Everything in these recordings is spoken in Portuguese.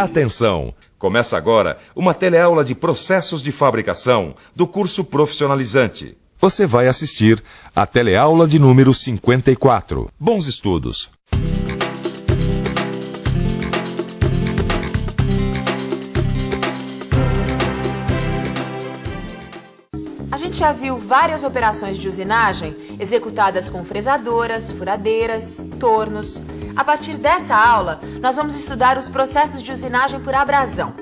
Atenção! Começa agora uma teleaula de processos de fabricação do curso profissionalizante. Você vai assistir a teleaula de número 54. Bons estudos! A gente já viu várias operações de usinagem executadas com fresadoras, furadeiras, tornos. A partir dessa aula, nós vamos estudar os processos de usinagem por abrasão.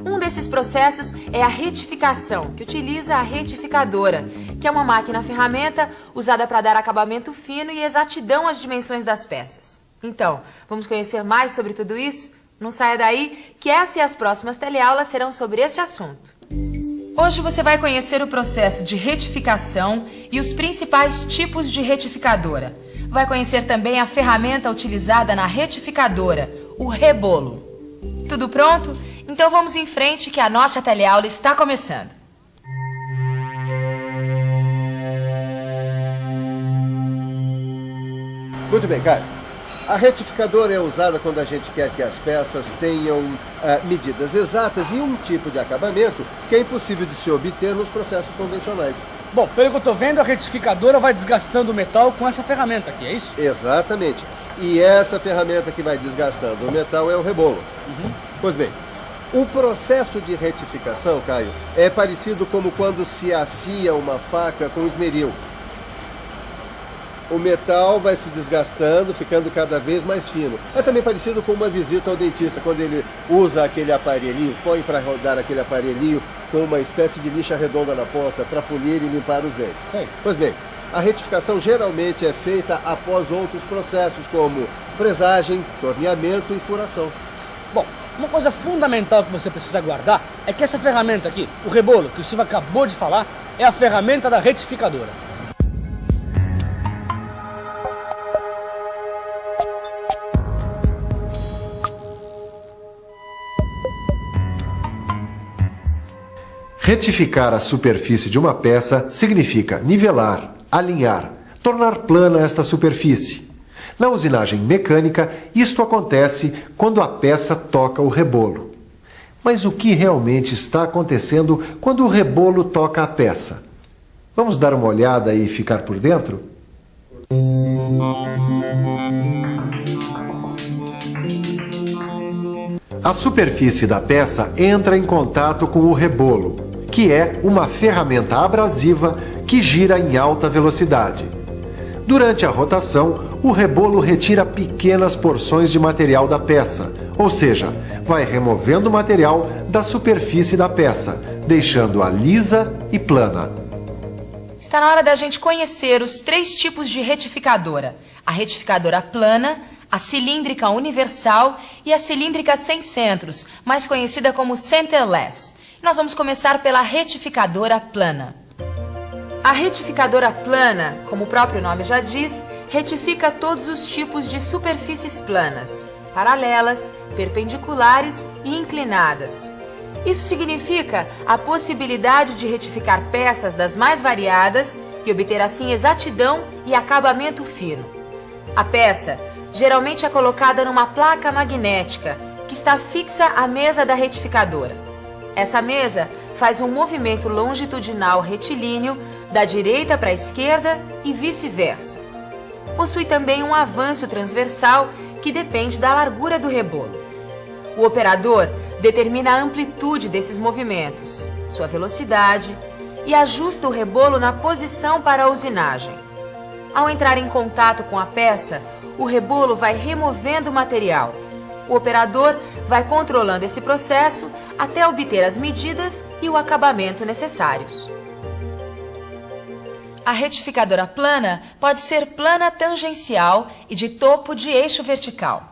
Um desses processos é a retificação, que utiliza a retificadora, que é uma máquina-ferramenta usada para dar acabamento fino e exatidão às dimensões das peças. Então, vamos conhecer mais sobre tudo isso? Não saia daí, que essa e as próximas teleaulas serão sobre esse assunto. Hoje você vai conhecer o processo de retificação e os principais tipos de retificadora. Vai conhecer também a ferramenta utilizada na retificadora, o rebolo. Tudo pronto? Então vamos em frente que a nossa teleaula está começando. Muito bem, Caio. A retificadora é usada quando a gente quer que as peças tenham medidas exatas e um tipo de acabamento que é impossível de se obter nos processos convencionais. Bom, pelo que eu estou vendo, a retificadora vai desgastando o metal com essa ferramenta aqui, é isso? Exatamente. E essa ferramenta que vai desgastando o metal é o rebolo. Pois bem, o processo de retificação, Caio, é parecido como quando se afia uma faca com esmeril. O metal vai se desgastando, ficando cada vez mais fino. É também parecido com uma visita ao dentista, quando ele usa aquele aparelhinho, põe para rodar aquele aparelhinho com uma espécie de lixa redonda na ponta para polir e limpar os dentes. Sim. Pois bem, a retificação geralmente é feita após outros processos, como fresagem, torneamento e furação. Bom, uma coisa fundamental que você precisa guardar é que essa ferramenta aqui, o rebolo, que o Silvio acabou de falar, é a ferramenta da retificadora. Retificar a superfície de uma peça significa nivelar, alinhar, tornar plana esta superfície. Na usinagem mecânica, isto acontece quando a peça toca o rebolo. Mas o que realmente está acontecendo quando o rebolo toca a peça? Vamos dar uma olhada e ficar por dentro? A superfície da peça entra em contato com o rebolo, que é uma ferramenta abrasiva que gira em alta velocidade. Durante a rotação, o rebolo retira pequenas porções de material da peça, ou seja, vai removendo o material da superfície da peça, deixando-a lisa e plana. Está na hora da gente conhecer os 3 tipos de retificadora. A retificadora plana, a cilíndrica universal e a cilíndrica sem centros, mais conhecida como centerless. Nós vamos começar pela retificadora plana. A retificadora plana, como o próprio nome já diz, retifica todos os tipos de superfícies planas, paralelas, perpendiculares e inclinadas. Isso significa a possibilidade de retificar peças das mais variadas e obter assim exatidão e acabamento fino. A peça geralmente é colocada numa placa magnética que está fixa à mesa da retificadora. Essa mesa faz um movimento longitudinal retilíneo da direita para a esquerda e vice-versa. Possui também um avanço transversal que depende da largura do rebolo. O operador determina a amplitude desses movimentos, sua velocidade e ajusta o rebolo na posição para a usinagem. Ao entrar em contato com a peça, o rebolo vai removendo o material. O operador vai controlando esse processo até obter as medidas e o acabamento necessários. A retificadora plana pode ser plana tangencial e de topo de eixo vertical.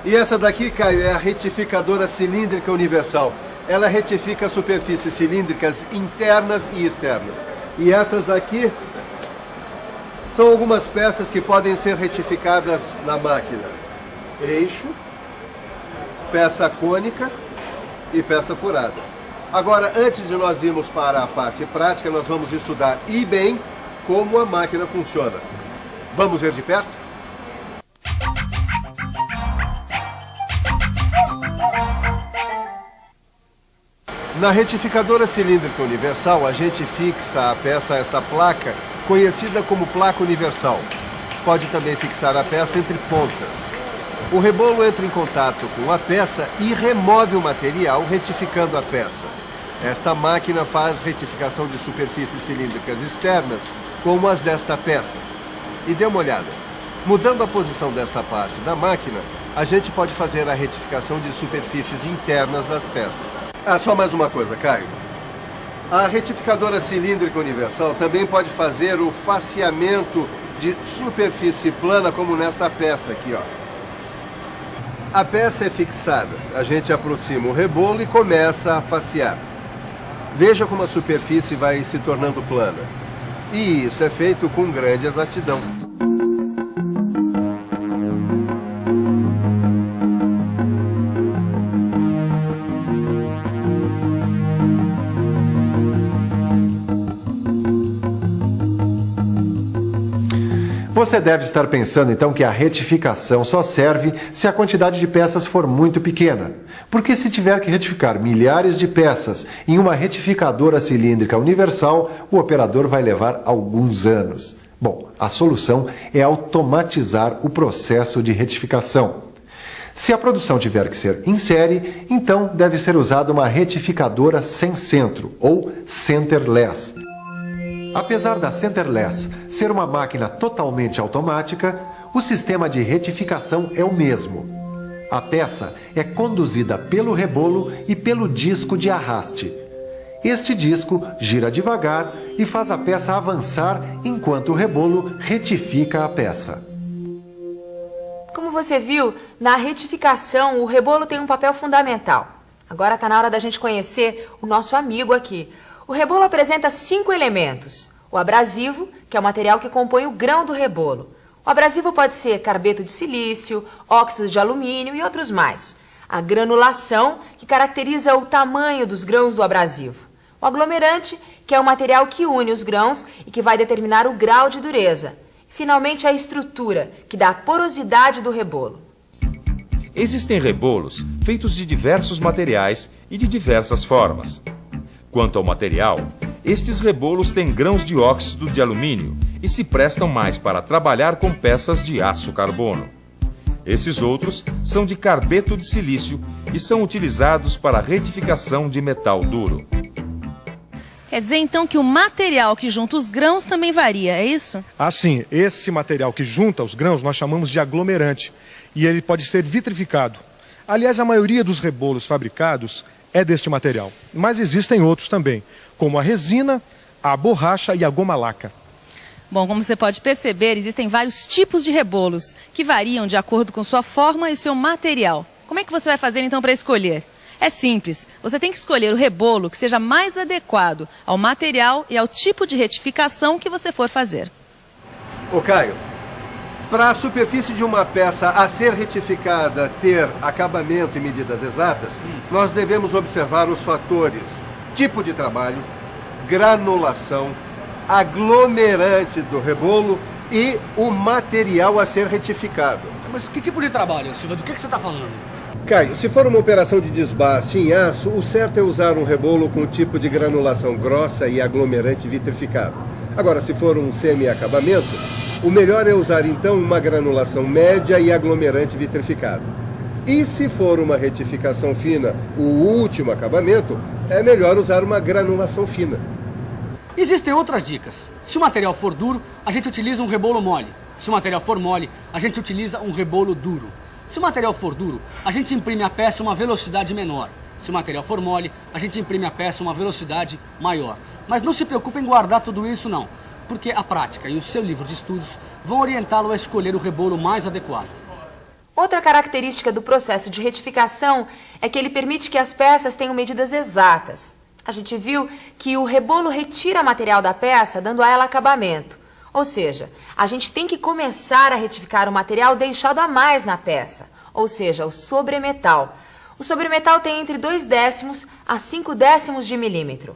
E essa daqui, Caio, é a retificadora cilíndrica universal. Ela retifica superfícies cilíndricas internas e externas. E essas daqui são algumas peças que podem ser retificadas na máquina. Eixo, peça cônica e peça furada. Agora, antes de nós irmos para a parte prática, nós vamos estudar e bem como a máquina funciona. Vamos ver de perto? Na retificadora cilíndrica universal, a gente fixa a peça a esta placa, conhecida como placa universal. Pode também fixar a peça entre pontas. O rebolo entra em contato com a peça e remove o material, retificando a peça. Esta máquina faz retificação de superfícies cilíndricas externas, como as desta peça. E dê uma olhada. Mudando a posição desta parte da máquina, a gente pode fazer a retificação de superfícies internas das peças. Ah, só mais uma coisa, Caio. A retificadora cilíndrica universal também pode fazer o faceamento de superfície plana, como nesta peça aqui, ó. A peça é fixada. A gente aproxima o rebolo e começa a facear. Veja como a superfície vai se tornando plana. E isso é feito com grande exatidão. Você deve estar pensando então que a retificação só serve se a quantidade de peças for muito pequena. Porque se tiver que retificar milhares de peças em uma retificadora cilíndrica universal, o operador vai levar alguns anos. Bom, a solução é automatizar o processo de retificação. Se a produção tiver que ser em série, então deve ser usada uma retificadora sem centro, ou centerless. Apesar da centerless ser uma máquina totalmente automática, o sistema de retificação é o mesmo. A peça é conduzida pelo rebolo e pelo disco de arraste. Este disco gira devagar e faz a peça avançar enquanto o rebolo retifica a peça. Como você viu, na retificação o rebolo tem um papel fundamental. Agora está na hora da gente conhecer o nosso amigo aqui. O rebolo apresenta 5 elementos. O abrasivo, que é o material que compõe o grão do rebolo. O abrasivo pode ser carbeto de silício, óxido de alumínio e outros mais. A granulação, que caracteriza o tamanho dos grãos do abrasivo. O aglomerante, que é o material que une os grãos e que vai determinar o grau de dureza. E, finalmente, a estrutura, que dá a porosidade do rebolo. Existem rebolos feitos de diversos materiais e de diversas formas. Quanto ao material, estes rebolos têm grãos de óxido de alumínio e se prestam mais para trabalhar com peças de aço carbono. Esses outros são de carbeto de silício e são utilizados para a retificação de metal duro. Quer dizer então que o material que junta os grãos também varia, é isso? Ah, sim. Esse material que junta os grãos nós chamamos de aglomerante e ele pode ser vitrificado. Aliás, a maioria dos rebolos fabricados é deste material, mas existem outros também, como a resina, a borracha e a goma laca. Bom, como você pode perceber, existem vários tipos de rebolos, que variam de acordo com sua forma e seu material. Como é que você vai fazer então para escolher? É simples, você tem que escolher o rebolo que seja mais adequado ao material e ao tipo de retificação que você for fazer. Ô Caio, para a superfície de uma peça a ser retificada ter acabamento e medidas exatas, nós devemos observar os fatores tipo de trabalho, granulação, aglomerante do rebolo e o material a ser retificado. Mas que tipo de trabalho, Silva? Do que você está falando? Caio, se for uma operação de desbaste em aço, o certo é usar um rebolo com tipo de granulação grossa e aglomerante vitrificado. Agora, se for um semi-acabamento, o melhor é usar então uma granulação média e aglomerante vitrificado. E se for uma retificação fina, o último acabamento, é melhor usar uma granulação fina. Existem outras dicas. Se o material for duro, a gente utiliza um rebolo mole. Se o material for mole, a gente utiliza um rebolo duro. Se o material for duro, a gente imprime a peça a uma velocidade menor. Se o material for mole, a gente imprime a peça a uma velocidade maior. Mas não se preocupe em guardar tudo isso não, porque a prática e o seu livro de estudos vão orientá-lo a escolher o rebolo mais adequado. Outra característica do processo de retificação é que ele permite que as peças tenham medidas exatas. A gente viu que o rebolo retira material da peça, dando a ela acabamento. Ou seja, a gente tem que começar a retificar o material deixado a mais na peça, ou seja, o sobremetal. O sobremetal tem entre 0,2 a 0,5 de milímetro.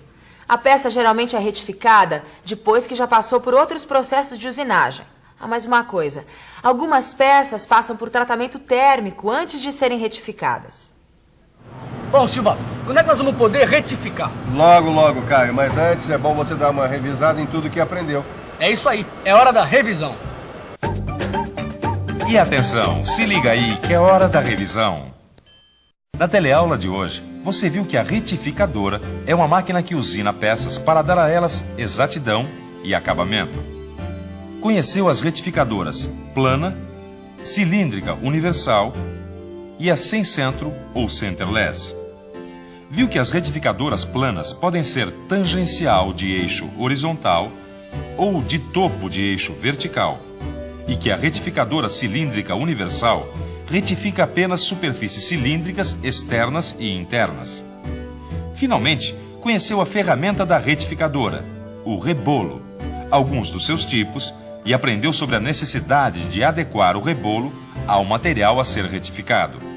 A peça geralmente é retificada depois que já passou por outros processos de usinagem. Ah, mais uma coisa, algumas peças passam por tratamento térmico antes de serem retificadas. Bom, Silva, quando é que nós vamos poder retificar? Logo, logo, Caio. Mas antes é bom você dar uma revisada em tudo que aprendeu. É isso aí, é hora da revisão. E atenção, se liga aí que é hora da revisão. Na teleaula de hoje, você viu que a retificadora é uma máquina que usina peças para dar a elas exatidão e acabamento. Conheceu as retificadoras plana, cilíndrica universal e a sem centro ou centerless. Viu que as retificadoras planas podem ser tangencial de eixo horizontal ou de topo de eixo vertical, e que a retificadora cilíndrica universal retifica apenas superfícies cilíndricas externas e internas. Finalmente, conheceu a ferramenta da retificadora, o rebolo, alguns dos seus tipos, e aprendeu sobre a necessidade de adequar o rebolo ao material a ser retificado.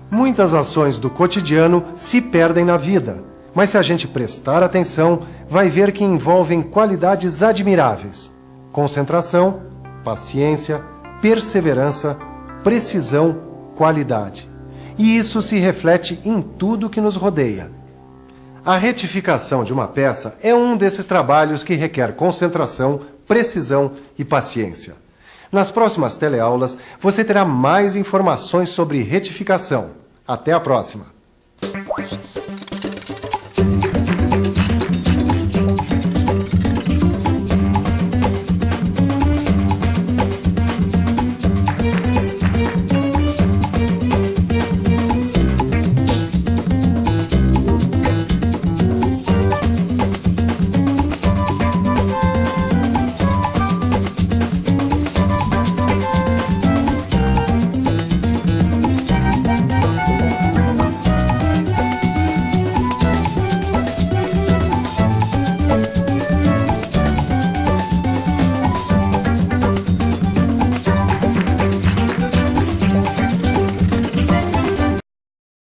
Muitas ações do cotidiano se perdem na vida, mas se a gente prestar atenção, vai ver que envolvem qualidades admiráveis: concentração, paciência, perseverança, precisão, qualidade. E isso se reflete em tudo que nos rodeia. A retificação de uma peça é um desses trabalhos que requer concentração, precisão e paciência. Nas próximas teleaulas, você terá mais informações sobre retificação. Até a próxima!